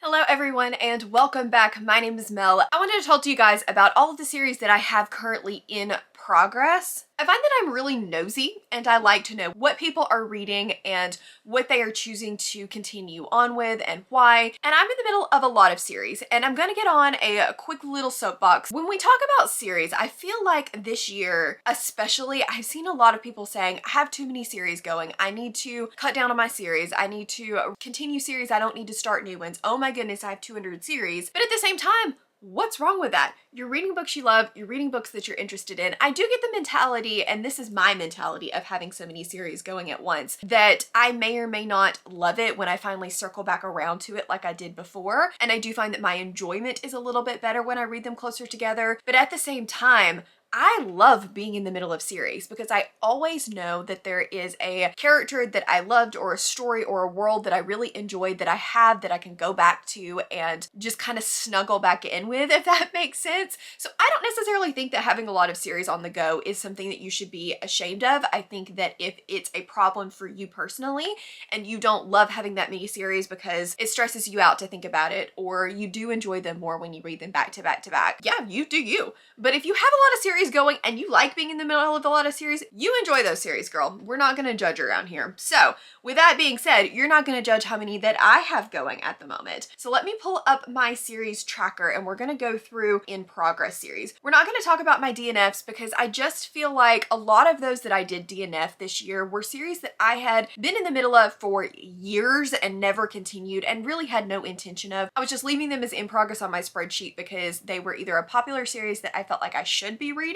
Hello everyone and welcome back. My name is Mel. I wanted to talk to you guys about all of the series that I have currently in progress. I find that I'm really nosy and I like to know what people are reading and what they are choosing to continue on with and why. And I'm in the middle of a lot of series and I'm gonna get on a quick little soapbox. When we talk about series, I feel like this year especially, I've seen a lot of people saying, I have too many series going. I need to cut down on my series. I need to continue series. I don't need to start new ones. Oh my goodness, I have 200 series. But at the same time, what's wrong with that? You're reading books you love, you're reading books that you're interested in. I do get the mentality, and this is my mentality of having so many series going at once, that I may or may not love it when I finally circle back around to it like I did before. And I do find that my enjoyment is a little bit better when I read them closer together. But at the same time, I love being in the middle of series because I always know that there is a character that I loved or a story or a world that I really enjoyed that I have that I can go back to and just kind of snuggle back in with, if that makes sense. So I don't necessarily think that having a lot of series on the go is something that you should be ashamed of. I think that if it's a problem for you personally and you don't love having that many series because it stresses you out to think about it, or you do enjoy them more when you read them back to back to back, yeah, you do you. But if you have a lot of series going and you like being in the middle of a lot of series, you enjoy those series, girl. We're not going to judge around here. So with that being said, you're not going to judge how many that I have going at the moment. So let me pull up my series tracker and we're going to go through in progress series. We're not going to talk about my DNFs because I just feel like a lot of those that I did DNF this year were series that I had been in the middle of for years and never continued and really had no intention of. I was just leaving them as in progress on my spreadsheet because they were either a popular series that I felt like I should be reading,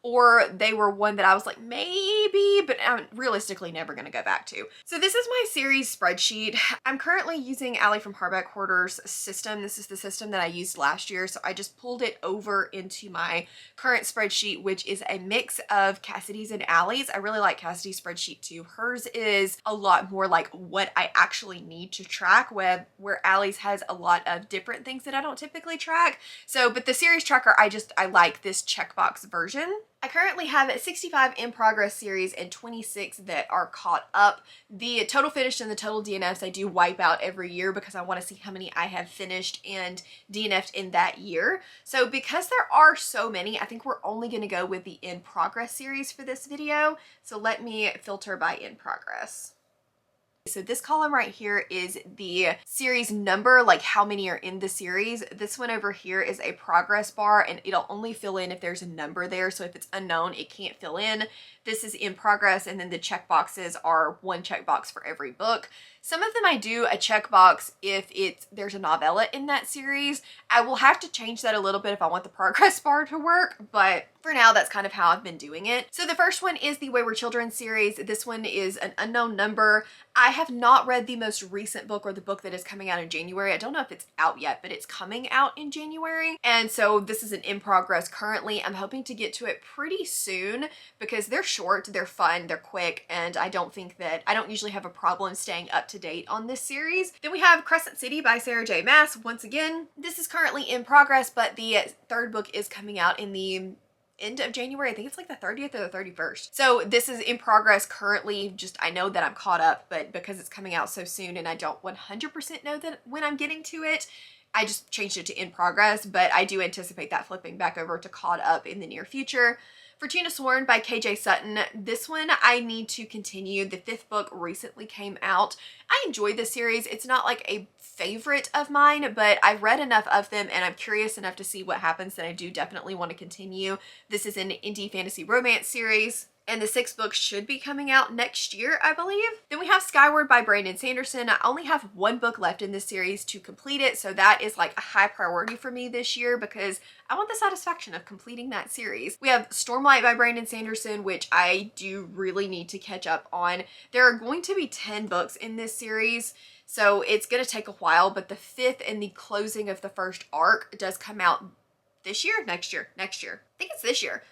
or they were one that I was like, maybe, but I'm realistically never going to go back to. So this is my series spreadsheet. I'm currently using Allie from Hardback Hoarder's system. This is the system that I used last year. So I just pulled it over into my current spreadsheet, which is a mix of Cassidy's and Allie's. I really like Cassidy's spreadsheet too. Hers is a lot more like what I actually need to track, where Allie's has a lot of different things that I don't typically track. So, but the series tracker, I like this checkbox version. I currently have 65 in progress series and 26 that are caught up. The total finished and the total DNFs I do wipe out every year because I want to see how many I have finished and DNF'd in that year. So because there are so many, I think we're only going to go with the in progress series for this video. So let me filter by in progress. So this column right here is the series number, like how many are in the series. This one over here is a progress bar and it'll only fill in if there's a number there. So if it's unknown, it can't fill in. This is in progress, and then the check boxes are one checkbox for every book. Some of them I do a checkbox if there's a novella in that series. I will have to change that a little bit if I want the progress bar to work, but for now that's kind of how I've been doing it. So the first one is the Wayward Children series. This one is an unknown number. I have not read the most recent book or the book that is coming out in January. I don't know if it's out yet, but it's coming out in January. And so this is an in progress currently. I'm hoping to get to it pretty soon because they're short, they're fun, they're quick, and I don't usually have a problem staying up to date on this series. Then we have Crescent City by Sarah J. Maas. Once again, this is currently in progress, but the third book is coming out in the end of January. I think it's like the 30th or the 31st. So this is in progress currently. Just I know that I'm caught up, but because it's coming out so soon and I don't 100% know that when I'm getting to it, I just changed it to in progress, but I do anticipate that flipping back over to caught up in the near future. Fortuna Sworn by KJ Sutton. This one I need to continue. The fifth book recently came out. I enjoy this series. It's not like a favorite of mine, but I've read enough of them and I'm curious enough to see what happens that I do definitely want to continue. This is an indie fantasy romance series, and the sixth book should be coming out next year, I believe. Then we have Skyward by Brandon Sanderson. I only have one book left in this series to complete it, so that is like a high priority for me this year because I want the satisfaction of completing that series. We have Stormlight by Brandon Sanderson, which I do really need to catch up on. There are going to be 10 books in this series, so it's going to take a while, but the fifth and the closing of the first arc does come out this year? Next year. I think it's this year.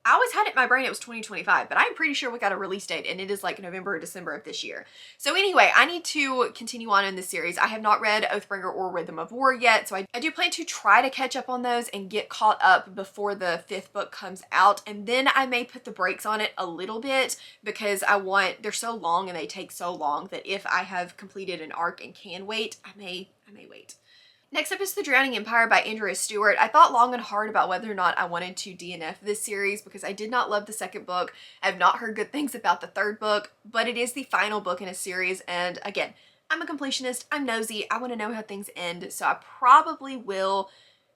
I always had it in my brain it was 2025, but I'm pretty sure we got a release date and it is like November or December of this year. So anyway, I need to continue on in this series. I have not read Oathbringer or Rhythm of War yet, so I do plan to try to catch up on those and get caught up before the fifth book comes out, and then I may put the brakes on it a little bit because they're so long and they take so long that if I have completed an arc and can wait, I may wait. Next up is The Drowning Empire by Andrea Stewart. I thought long and hard about whether or not I wanted to DNF this series because I did not love the second book. I have not heard good things about the third book, but it is the final book in a series, and again, I'm a completionist, I'm nosy, I want to know how things end, so I probably will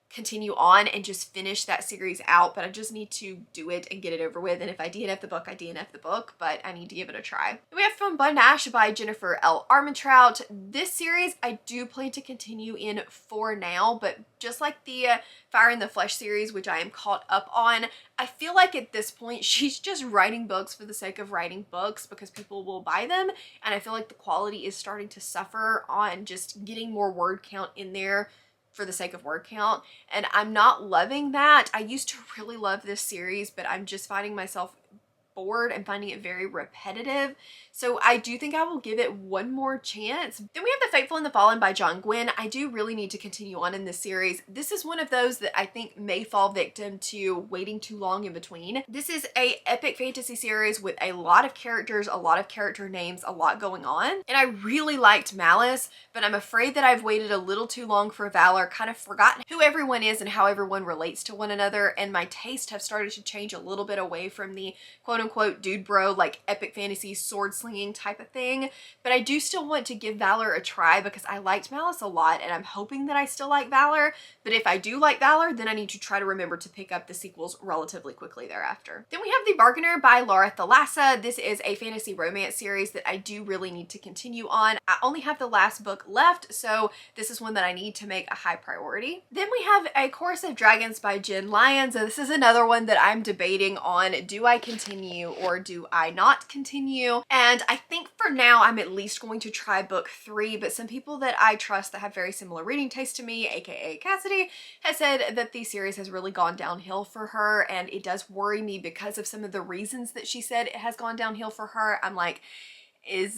continue on and just finish that series out, but I just need to do it and get it over with. And if I DNF the book, I DNF the book, but I need to give it a try. Then we have From Bun to Ash by Jennifer L. Armentrout. This series I do plan to continue in for now, but just like the Fire in the Flesh series, which I am caught up on, I feel like at this point she's just writing books for the sake of writing books because people will buy them, and I feel like the quality is starting to suffer on just getting more word count in there for the sake of word count, and I'm not loving that. I used to really love this series, but I'm just finding myself bored and finding it very repetitive. So I do think I will give it one more chance. Then we have The Fateful and the Fallen by John Gwynne. I do really need to continue on in this series. This is one of those that I think may fall victim to waiting too long in between. This is a epic fantasy series with a lot of characters, a lot of character names, a lot going on. And I really liked Malice, but I'm afraid that I've waited a little too long for Valor, kind of forgotten who everyone is and how everyone relates to one another, and my taste have started to change a little bit away from the quote-unquote dude bro, like epic fantasy sword slinging type of thing. But I do still want to give Valor a try because I liked Malice a lot, and I'm hoping that I still like Valor. But if I do like Valor, then I need to try to remember to pick up the sequels relatively quickly thereafter. Then we have The Bargainer by Laura Thalassa. This is a fantasy romance series that I do really need to continue on. I only have the last book left, so this is one that I need to make a high priority. Then we have A Chorus of Dragons by Jen Lyons. This is another one that I'm debating on. Do I continue or do I not continue? And I think for now I'm at least going to try book 3, but some people that I trust that have very similar reading taste to me, aka Cassidy, has said that the series has really gone downhill for her, and it does worry me because of some of the reasons that she said it has gone downhill for her. I'm like,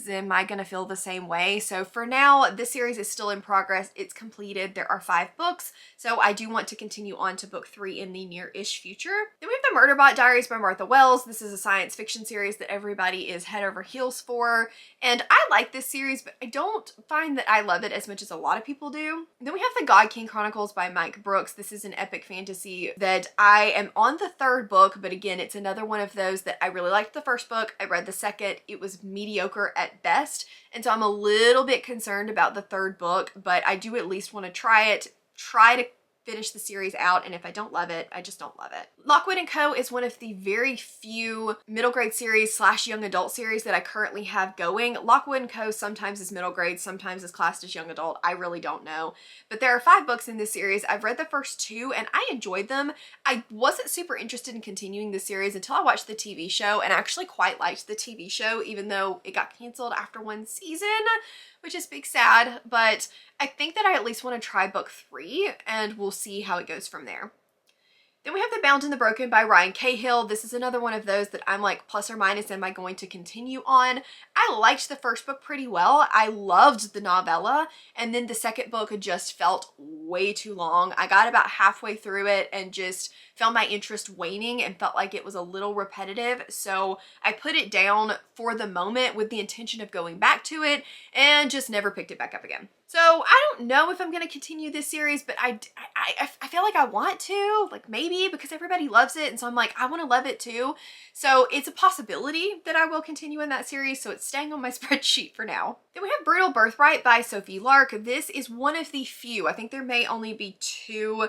am I gonna feel the same way? So for now, this series is still in progress. It's completed. There are 5 books, so I do want to continue on to book 3 in the near-ish future. Then we have The Murderbot Diaries by Martha Wells. This is a science fiction series that everybody is head over heels for, and I like this series, but I don't find that I love it as much as a lot of people do. Then we have The God King Chronicles by Mike Brooks. This is an epic fantasy that I am on the 3rd book, but again, it's another one of those that I really liked the first book. I read the second. It was mediocre at best, and so I'm a little bit concerned about the 3rd book, but I do at least want to try to finish the series out, and if I don't love it, I just don't love it. Lockwood & Co. is one of the very few middle grade series / young adult series that I currently have going. Lockwood & Co. sometimes is middle grade, sometimes is classed as young adult. I really don't know. But there are 5 books in this series. I've read the first 2 and I enjoyed them. I wasn't super interested in continuing the series until I watched the TV show, and I actually quite liked the TV show, even though it got canceled after 1 season, which is big sad, but I think that I at least want to try book 3, and we'll see how it goes from there. Then we have The Bound and the Broken by Ryan Cahill. This is another one of those that I'm like plus or minus, am I going to continue on? I liked the first book pretty well. I loved the novella, and then the second book just felt way too long. I got about halfway through it and just found my interest waning and felt like it was a little repetitive, so I put it down for the moment with the intention of going back to it and just never picked it back up again. So I don't know if I'm going to continue this series, but I feel like I want to, like maybe because everybody loves it, and so I'm like, I want to love it too. So it's a possibility that I will continue in that series, so it's staying on my spreadsheet for now. Then we have Brutal Birthright by Sophie Lark. This is one of the few, I think there may only be 2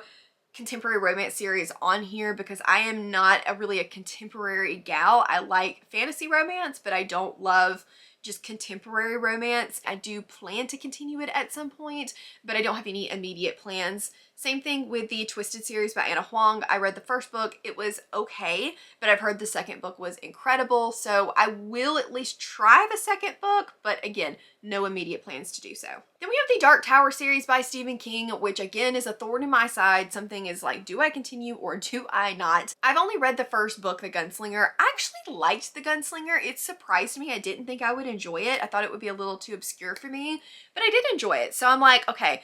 contemporary romance series on here because I am not really a contemporary gal. I like fantasy romance, but I don't love just contemporary romance. I do plan to continue it at some point, but I don't have any immediate plans. Same thing with the Twisted series by Anna Huang. I read the first book. It was okay, but I've heard the second book was incredible, so I will at least try the second book, but again, no immediate plans to do so. Then we have the Dark Tower series by Stephen King, which again is a thorn in my side. Something is like, do I continue or do I not? I've only read the first book, The Gunslinger. I actually liked The Gunslinger. It surprised me. I didn't think I would enjoy it. I thought it would be a little too obscure for me, but I did enjoy it. So I'm like, okay,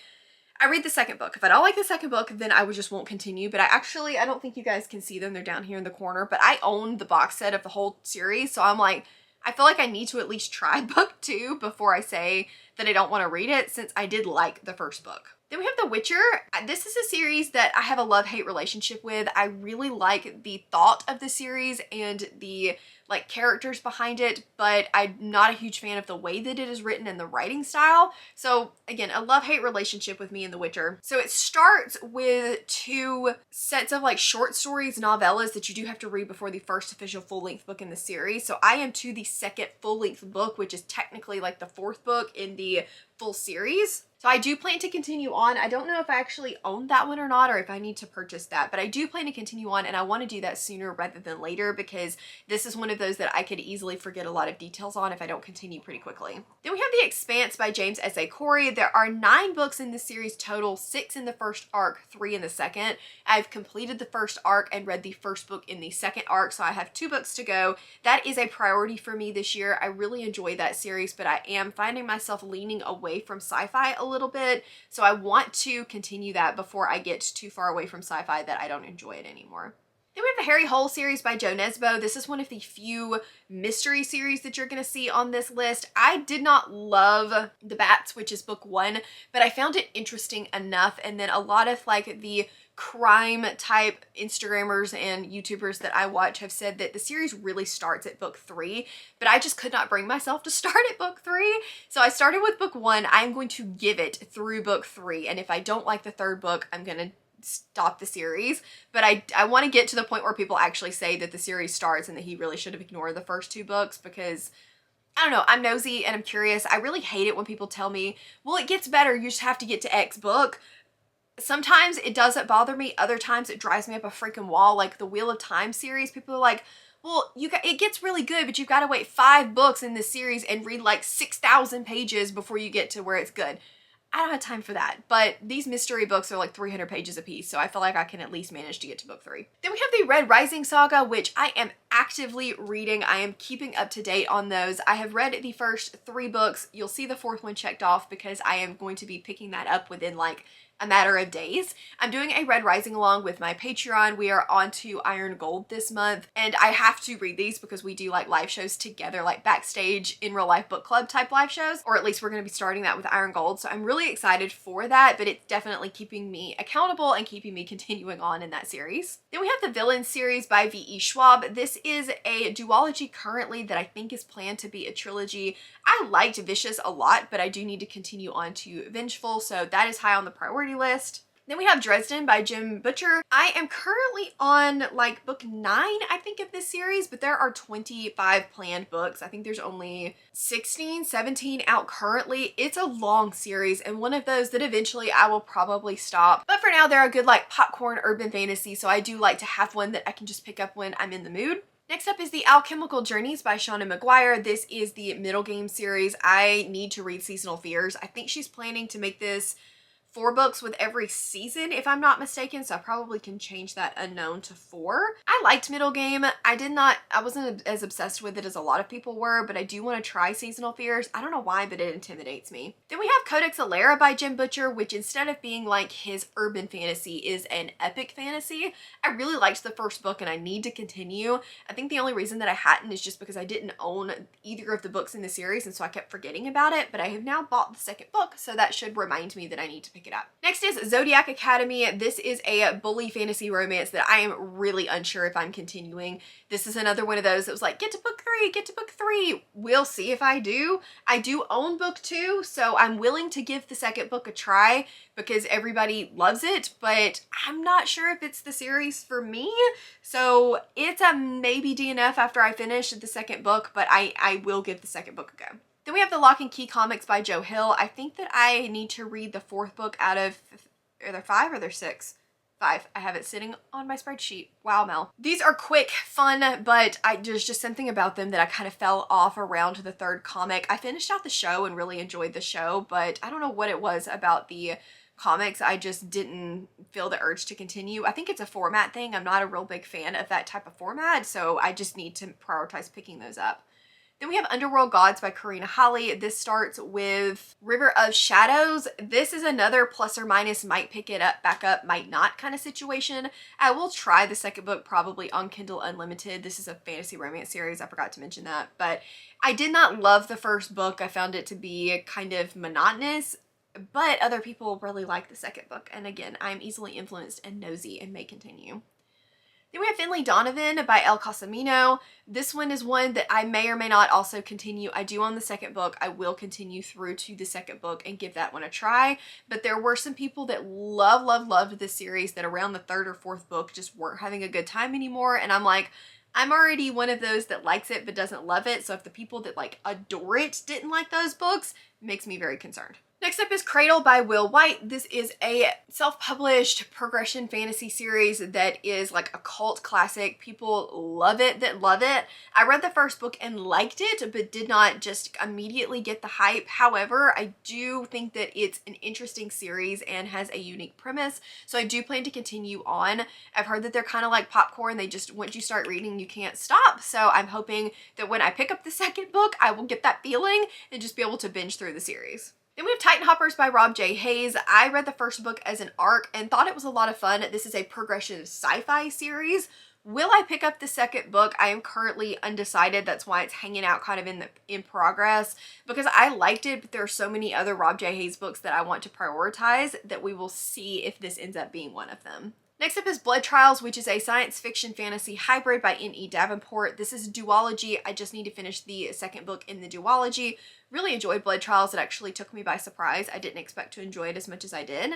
I read the second book. If I don't like the second book, then I just won't continue. But I don't think you guys can see them. They're down here in the corner, but I own the box set of the whole series. So I'm like, I feel like I need to at least try book 2 before I say that I don't want to read it, since I did like the first book. Then we have The Witcher. This is a series that I have a love-hate relationship with. I really like the thought of the series and the like characters behind it, but I'm not a huge fan of the way that it is written and the writing style. So again, a love-hate relationship with me and The Witcher. So it starts with 2 sets of like short stories, novellas that you do have to read before the first official full-length book in the series. So I am to the second full-length book, which is technically like the 4th book in the full series. So I do plan to continue on. I don't know if I actually own that one or not, or if I need to purchase that, but I do plan to continue on, and I want to do that sooner rather than later, because this is one of those that I could easily forget a lot of details on if I don't continue pretty quickly. Then we have The Expanse by James S.A. Corey. There are 9 books in this series total, 6 in the first arc, 3 in the second. I've completed the first arc and read the first book in the second arc, so I have 2 books to go. That is a priority for me this year. I really enjoy that series, but I am finding myself leaning away from sci-fi a little bit, so I want to continue that before I get too far away from sci-fi that I don't enjoy it anymore. Then we have the Harry Hole series by Joe Nesbo. This is one of the few mystery series that you're going to see on this list. I did not love The Bats, which is book 1, but I found it interesting enough, and then a lot of like the crime type Instagrammers and YouTubers that I watch have said that the series really starts at book 3, but I just could not bring myself to start at book 3. So I started with book 1. I'm going to give it through book 3, and if I don't like the 3rd book, I'm going to stop the series. But I want to get to the point where people actually say that the series starts and that he really should have ignored the first 2 books, because I don't know, I'm nosy and I'm curious. I really hate it when people tell me, well, it gets better, you just have to get to X book. Sometimes it doesn't bother me, other times it drives me up a freaking wall. Like the Wheel of Time series, people are like, well, it gets really good, but you've got to wait 5 books in this series and read like 6,000 pages before you get to where it's good. I don't have time for that, but these mystery books are like 300 pages a piece, so I feel like I can at least manage to get to book 3. Then we have the Red Rising saga, which I am actively reading. I am keeping up to date on those. I have read the first 3 books. You'll see the 4th one checked off because I am going to be picking that up within like a matter of days. I'm doing a Red Rising along with my Patreon. We are on to Iron Gold this month, and I have to read these because we do like live shows together, like backstage in real life book club type live shows, or at least we're going to be starting that with Iron Gold. So I'm really excited for that, but it's definitely keeping me accountable and keeping me continuing on in that series. Then we have the Villain series by V.E. Schwab. This is a duology currently that I think is planned to be a trilogy. I liked Vicious a lot, but I do need to continue on to Vengeful, so that is high on the priority list. Then we have Dresden by Jim Butcher. I am currently on like book 9, I think, of this series, but there are 25 planned books. I think there's only 16, 17 out currently. It's a long series and one of those that eventually I will probably stop. But for now, they're a good like popcorn urban fantasy, so I do like to have one that I can just pick up when I'm in the mood. Next up is The Alchemical Journeys by Shauna Maguire. This is the Middle Game series. I need to read Seasonal Fears. I think she's planning to make this 4 books with every season, if I'm not mistaken, so I probably can change that unknown to 4. I liked Middle Game. I wasn't as obsessed with it as a lot of people were, but I do want to try Seasonal Fears. I don't know why, but it intimidates me. Then we have Codex Alera by Jim Butcher, which instead of being like his urban fantasy is an epic fantasy. I really liked the first book and I need to continue. I think the only reason that I hadn't is just because I didn't own either of the books in the series, and so I kept forgetting about it, but I have now bought the second book, so that should remind me that I need to pick it up. Next is Zodiac Academy. This is a bully fantasy romance that I am really unsure if I'm continuing. This is another one of those that was like, get to book 3, get to book 3. We'll see if I do. I do own book 2, so I'm willing to give the second book a try because everybody loves it, but I'm not sure if it's the series for me. So it's a maybe DNF after I finish the second book, but I will give the second book a go. Then we have the Lock and Key comics by Joe Hill. I think that I need to read the 4th book out of, are there 5 or are there 6? 5. I have it sitting on my spreadsheet. Wow, Mel. These are quick, fun, but there's just something about them that I kind of fell off around the 3rd comic. I finished out the show and really enjoyed the show, but I don't know what it was about the comics. I just didn't feel the urge to continue. I think it's a format thing. I'm not a real big fan of that type of format, so I just need to prioritize picking those up. Then we have Underworld Gods by Karina Holly. This starts with River of Shadows. This is another plus or minus, might pick it up, back up, might not kind of situation. I will try the second book probably on Kindle Unlimited. This is a fantasy romance series. I forgot to mention that. But I did not love the first book. I found it to be kind of monotonous. But other people really like the second book. And again, I'm easily influenced and nosy and may continue. Then we have Finley Donovan by El Casamino. This one is one that I may or may not also continue. I do own the second book. I will continue through to the second book and give that one a try. But there were some people that loved this series that around the third or fourth book just weren't having a good time anymore. And I'm like, I'm already one of those that likes it but doesn't love it. So if the people that like adore it didn't like those books, it makes me very concerned. Next up is Cradle by Will White. This is a self-published progression fantasy series that is like a cult classic. People love it that love it. I read the first book and liked it, but did not just immediately get the hype. However, I do think that it's an interesting series and has a unique premise, so I do plan to continue on. I've heard that they're kind of like popcorn. They just, once you start reading, you can't stop. So I'm hoping that when I pick up the second book, I will get that feeling and just be able to binge through the series. Then we have Titan Hoppers by Rob J. Hayes. I read the first book as an arc and thought it was a lot of fun. This is a progression sci-fi series. Will I pick up the second book? I am currently undecided. That's why it's hanging out kind of in progress, because I liked it, but there are so many other Rob J. Hayes books that I want to prioritize that we will see if this ends up being one of them. Next up is Blood Trials, which is a science fiction fantasy hybrid by N.E. Davenport. This is a duology. I just need to finish the second book in the duology. Really enjoyed Blood Trials. It actually took me by surprise. I didn't expect to enjoy it as much as I did.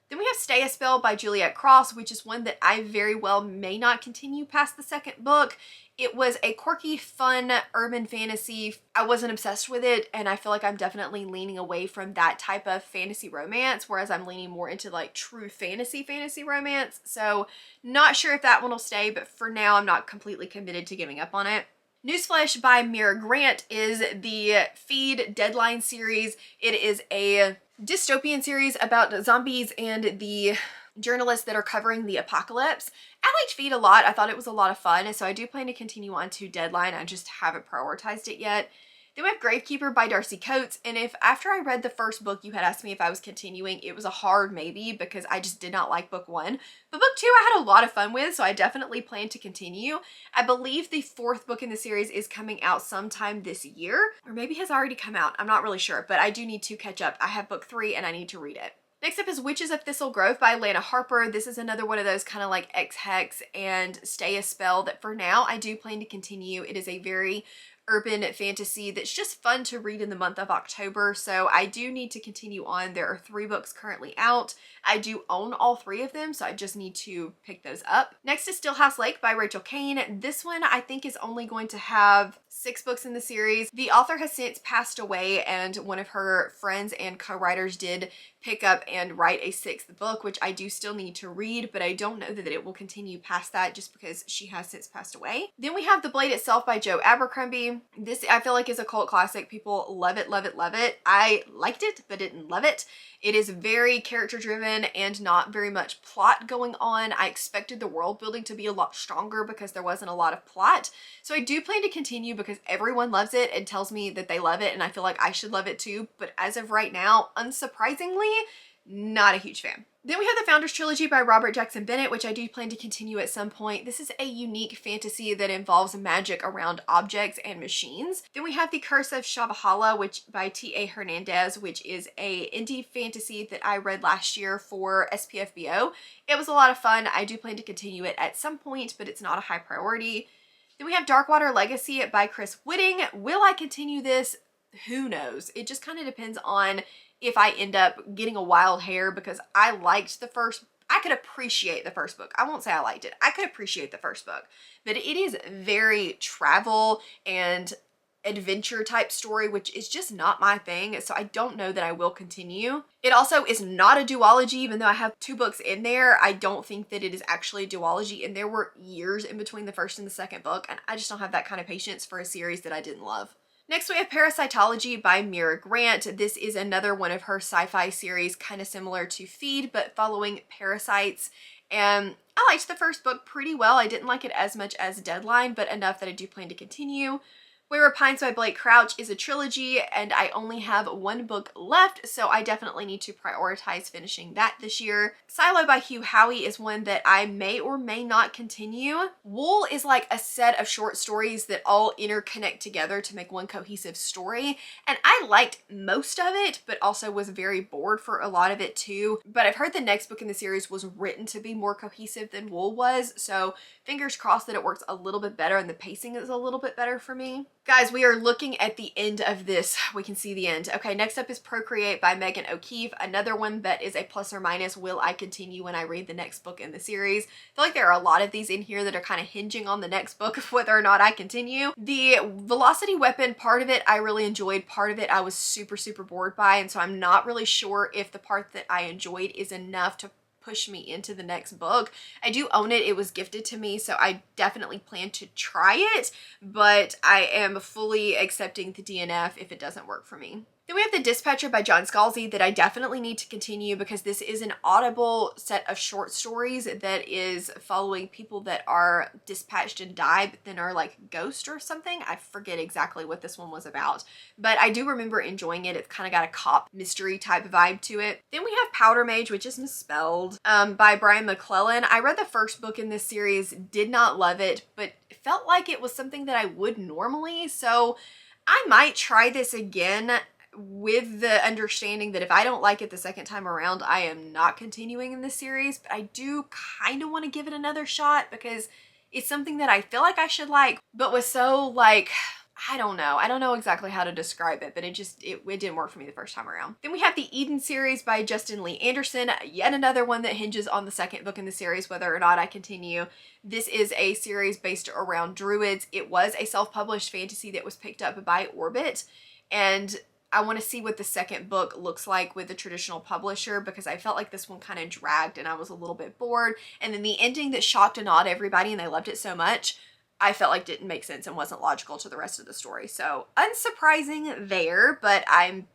Then we have Stay a Spell by Juliet Cross, which is one that I very well may not continue past the second book. It was a quirky, fun, urban fantasy. I wasn't obsessed with it, and I feel like I'm definitely leaning away from that type of fantasy romance, whereas I'm leaning more into like true fantasy romance. So not sure if that one will stay, but for now I'm not completely committed to giving up on it. Newsflash by Mira Grant is the Feed Deadline series. It is a dystopian series about zombies and the journalists that are covering the apocalypse. I liked Feed a lot. I thought it was a lot of fun, and so I do plan to continue on to Deadline. I just haven't prioritized it yet. Then we have Gravekeeper by Darcy Coates, and if after I read the first book you had asked me if I was continuing, it was a hard maybe because I just did not like book one. But book two I had a lot of fun with, so I definitely plan to continue. I believe the fourth book in the series is coming out sometime this year, or maybe has already come out. I'm not really sure, but I do need to catch up. I have book three and I need to read it. Next up is Witches of Thistle Grove by Lana Harper. This is another one of those kind of like X-Hex and Stay a Spell that for now I do plan to continue. It is a very urban fantasy that's just fun to read in the month of October, so I do need to continue on. There are 3 books currently out. I do own all 3 of them, so I just need to pick those up. Next is Stillhouse Lake by Rachel Kane. This one I think is only going to have 6 books in the series. The author has since passed away, and one of her friends and co-writers did pick up and write a 6th book, which I do still need to read, but I don't know that it will continue past that just because she has since passed away. Then we have The Blade Itself by Joe Abercrombie. This I feel like is a cult classic. People love it, love it, love it. I liked it, but didn't love it. It is very character driven and not very much plot going on. I expected the world building to be a lot stronger because there wasn't a lot of plot. So I do plan to continue because everyone loves it and tells me that they love it, and I feel like I should love it too. But as of right now, unsurprisingly, not a huge fan. Then we have the Founders Trilogy by Robert Jackson Bennett, which I do plan to continue at some point. This is a unique fantasy that involves magic around objects and machines. Then we have The Curse of Shabahala, which by T.A. Hernandez, which is a indie fantasy that I read last year for SPFBO. It was a lot of fun. I do plan to continue it at some point, but it's not a high priority. Then we have Darkwater Legacy by Chris Whitting. Will I continue this? Who knows? It just kind of depends on if I end up getting a wild hair, because I liked the first, I could appreciate the first book. I won't say I liked it. I could appreciate the first book, but it is very travel and adventure type story, which is just not my thing. So I don't know that I will continue. It also is not a duology, even though I have 2 books in there. I don't think that it is actually a duology, and there were years in between the first and the second book, and I just don't have that kind of patience for a series that I didn't love. Next we have Parasitology by Mira Grant. This is another one of her sci-fi series, kind of similar to Feed, but following parasites. And I liked the first book pretty well. I didn't like it as much as Deadline, but enough that I do plan to continue. Where Pines by Blake Crouch is a trilogy and I only have one book left, so I definitely need to prioritize finishing that this year. Silo by Hugh Howey is one that I may or may not continue. Wool is like a set of short stories that all interconnect together to make one cohesive story, and I liked most of it, but also was very bored for a lot of it too. But I've heard the next book in the series was written to be more cohesive than Wool was, so fingers crossed that it works a little bit better and the pacing is a little bit better for me. Guys, we are looking at the end of this. We can see the end. Okay, next up is Procreate by Megan O'Keefe, another one that is a plus or minus will I continue when I read the next book in the series. I feel like there are a lot of these in here that are kind of hinging on the next book of whether or not I continue. The Velocity Weapon, part of it I really enjoyed, part of it I was super bored by, and so I'm not really sure if the part that I enjoyed is enough to push me into the next book. I do own it. It was gifted to me, so I definitely plan to try it, but I am fully accepting the DNF if it doesn't work for me. Then we have The Dispatcher by John Scalzi that I definitely need to continue because this is an audible set of short stories that is following people that are dispatched and die but then are like ghost or something. I forget exactly what this one was about, but I do remember enjoying it. It's kind of got a cop mystery type vibe to it. Then we have Powder Mage, which is misspelled, by Brian McClellan. I read the first book in this series, did not love it, but felt like it was something that I would normally, so I might try this again with the understanding that if I don't like it the second time around, I am not continuing in this series. But I do kind of want to give it another shot because it's something that I feel like I should like, but was so like, I don't know exactly how to describe it, but it didn't work for me the first time around. Then we have the Eden series by Justin Lee Anderson, yet another one that hinges on the second book in the series, whether or not I continue. This is a series based around druids. It was a self-published fantasy that was picked up by Orbit, and I want to see what the second book looks like with the traditional publisher because I felt like this one kind of dragged and I was a little bit bored. And then the ending that shocked and awed everybody and they loved it so much, I felt like didn't make sense and wasn't logical to the rest of the story. So unsurprising there, but I'm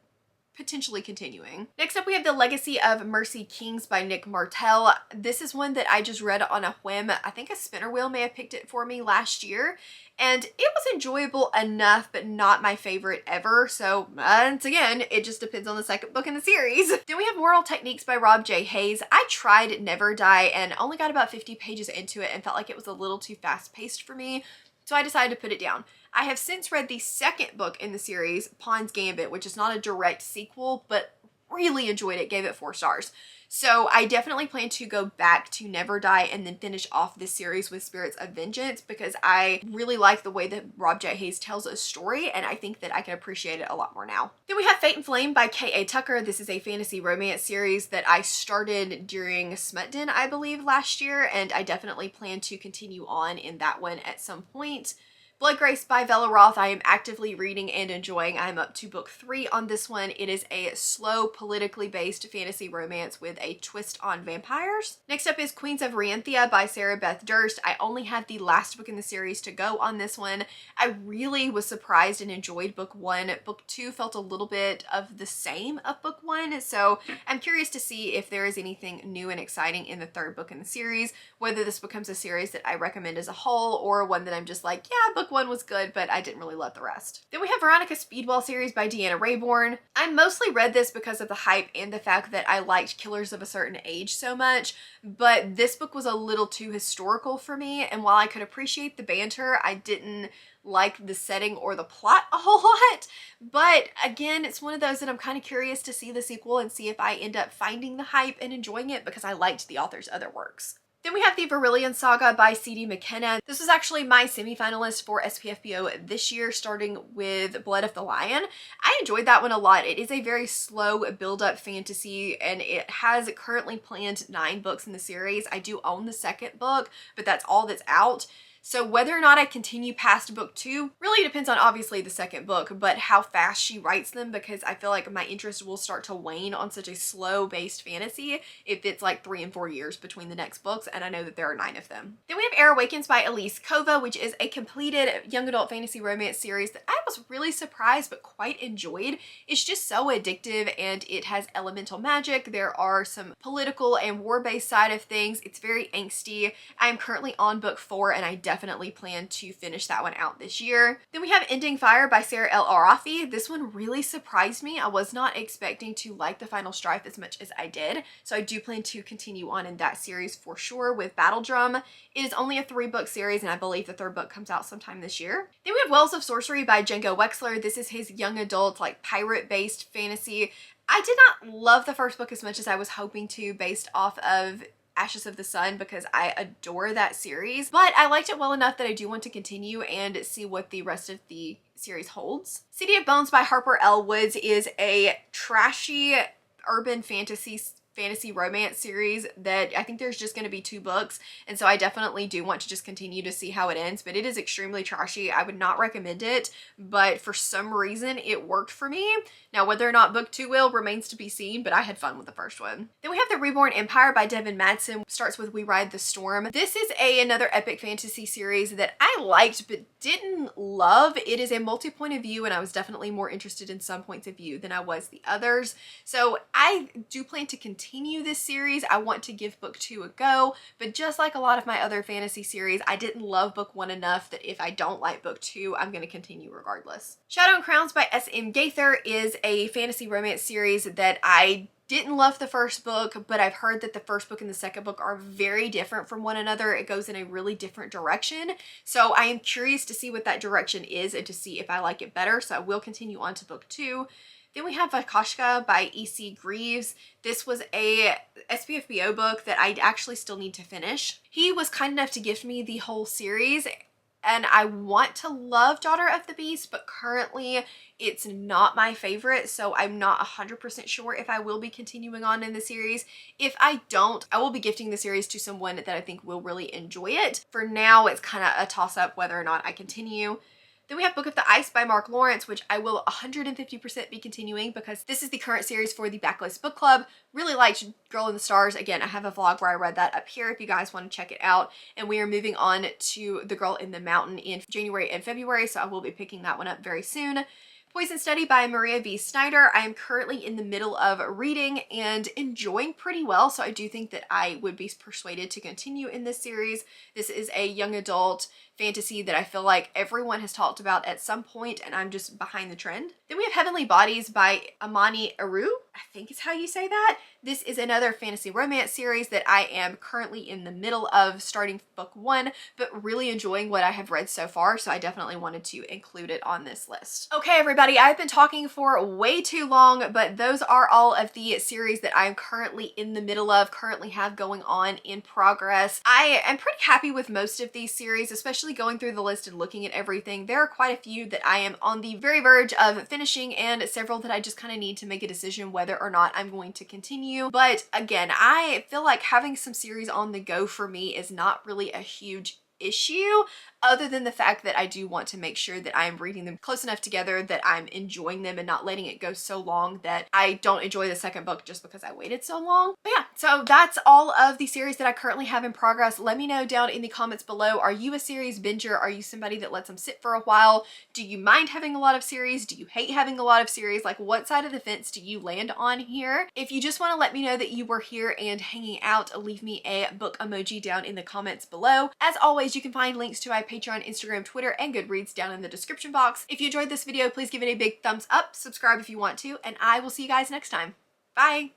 potentially continuing. Next up, we have The Legacy of Mercy Kings by Nick Martell. This is one that I just read on a whim. I think a spinner wheel may have picked it for me last year, and it was enjoyable enough, but not my favorite ever. So once again, it just depends on the second book in the series. Then we have Moral Techniques by Rob J. Hayes. I tried Never Die and only got about 50 pages into it and felt like it was a little too fast-paced for me, so I decided to put it down. I have since read the second book in the series, Pawn's Gambit, which is not a direct sequel, but really enjoyed it, gave it 4 stars. So I definitely plan to go back to Never Die and then finish off this series with Spirits of Vengeance because I really like the way that Rob J. Hayes tells a story, and I think that I can appreciate it a lot more now. Then we have Fate and Flame by K.A. Tucker. This is a fantasy romance series that I started during Smutden, I believe, last year, and I definitely plan to continue on in that one at some point. Blood Grace by Vela Roth, I am actively reading and enjoying. I'm up to book 3 on this one. It is a slow, politically based fantasy romance with a twist on vampires. Next up is Queens of Rianthia by Sarah Beth Durst. I only have the last book in the series to go on this one. I really was surprised and enjoyed book 1. Book 2 felt a little bit of the same of book 1, so I'm curious to see if there is anything new and exciting in the third book in the series, whether this becomes a series that I recommend as a whole or one that I'm just like, yeah, book 1 was good, but I didn't really love the rest. Then we have Veronica Speedwell series by Deanna Raybourn. I mostly read this because of the hype and the fact that I liked Killers of a Certain Age so much, but this book was a little too historical for me, and while I could appreciate the banter, I didn't like the setting or the plot a whole lot. But again, it's one of those that I'm kind of curious to see the sequel and see if I end up finding the hype and enjoying it because I liked the author's other works. Then we have the Varillion Saga by C.D. McKenna. This was actually my semi-finalist for SPFBO this year, starting with Blood of the Lion. I enjoyed that one a lot. It is a very slow build-up fantasy, and it has currently planned 9 books in the series. I do own the second book, but that's all that's out. So whether or not I continue past book 2 really depends on obviously the second book, but how fast she writes them, because I feel like my interest will start to wane on such a slow-based fantasy if it's like 3 and 4 years between the next books, and I know that there are 9 of them. Then we have Air Awakens by Elise Kova, which is a completed young adult fantasy romance series that I was really surprised but quite enjoyed. It's just so addictive, and it has elemental magic. There are some political and war-based side of things. It's very angsty. I am currently on book 4, and I definitely definitely plan to finish that one out this year. Then we have Ending Fire by Sarah L. Arafi. This one really surprised me. I was not expecting to like The Final Strife as much as I did, so I do plan to continue on in that series for sure with Battle Drum. It is only a 3-book series, and I believe the 3rd book comes out sometime this year. Then we have Wells of Sorcery by Django Wexler. This is his young adult, like pirate-based fantasy. I did not love the 1st book as much as I was hoping to based off of Ashes of the Sun, because I adore that series, but I liked it well enough that I do want to continue and see what the rest of the series holds. City of Bones by Harper L. Woods is a trashy urban fantasy romance series that I think there's just going to be 2 books, and so I definitely do want to just continue to see how it ends, but it is extremely trashy. I would not recommend it, but for some reason it worked for me. Now whether or not book 2 will remains to be seen, but I had fun with the 1st one. Then we have The Reborn Empire by Devin Madsen. Starts with We Ride the Storm. This is another epic fantasy series that I liked but didn't love. It is a multi-point of view, and I was definitely more interested in some points of view than I was the others, so I do plan to continue this series. I want to give book 2 a go, but just like a lot of my other fantasy series, I didn't love book 1 enough that if I don't like book 2, I'm going to continue regardless. Shadow and Crowns by S.M. Gaither is a fantasy romance series that I didn't love the 1st book, but I've heard that the 1st book and the 2nd book are very different from one another. It goes in a really different direction, so I am curious to see what that direction is and to see if I like it better, so I will continue on to book 2. Then we have Vakashka by E.C. Greaves. This was a SPFBO book that I actually still need to finish. He was kind enough to gift me the whole series, and I want to love Daughter of the Beast, but currently it's not my favorite, so I'm not 100% sure if I will be continuing on in the series. If I don't, I will be gifting the series to someone that I think will really enjoy it. For now, it's kind of a toss-up whether or not I continue. Then we have Book of the Ice by Mark Lawrence, which I will 150% be continuing because this is the current series for the Backlist Book Club. Really liked Girl in the Stars. Again, I have a vlog where I read that up here if you guys want to check it out. And we are moving on to The Girl in the Mountain in January and February, so I will be picking that one up very soon. Poison Study by Maria V. Snyder. I am currently in the middle of reading and enjoying pretty well, so I do think that I would be persuaded to continue in this series. This is a young adult fantasy that I feel like everyone has talked about at some point, and I'm just behind the trend. Then we have Heavenly Bodies by Amani Aru. I think is how you say that. This is another fantasy romance series that I am currently in the middle of starting book 1, but really enjoying what I have read so far, so I definitely wanted to include it on this list. Okay, everybody, I've been talking for way too long, but those are all of the series that I'm currently in the middle of, currently have going on in progress. I am pretty happy with most of these series, especially going through the list and looking at everything. There are quite a few that I am on the very verge of finishing, and several that I just kind of need to make a decision whether or not I'm going to continue. But again, I feel like having some series on the go for me is not really a huge issue, other than the fact that I do want to make sure that I'm reading them close enough together that I'm enjoying them and not letting it go so long that I don't enjoy the 2nd book just because I waited so long. But yeah, so that's all of the series that I currently have in progress. Let me know down in the comments below, are you a series binger? Are you somebody that lets them sit for a while? Do you mind having a lot of series? Do you hate having a lot of series? Like, what side of the fence do you land on here? If you just want to let me know that you were here and hanging out, leave me a book emoji down in the comments below. As always, you can find links to my Patreon, Instagram, Twitter, and Goodreads down in the description box. If you enjoyed this video, please give it a big thumbs up, subscribe if you want to, and I will see you guys next time. Bye!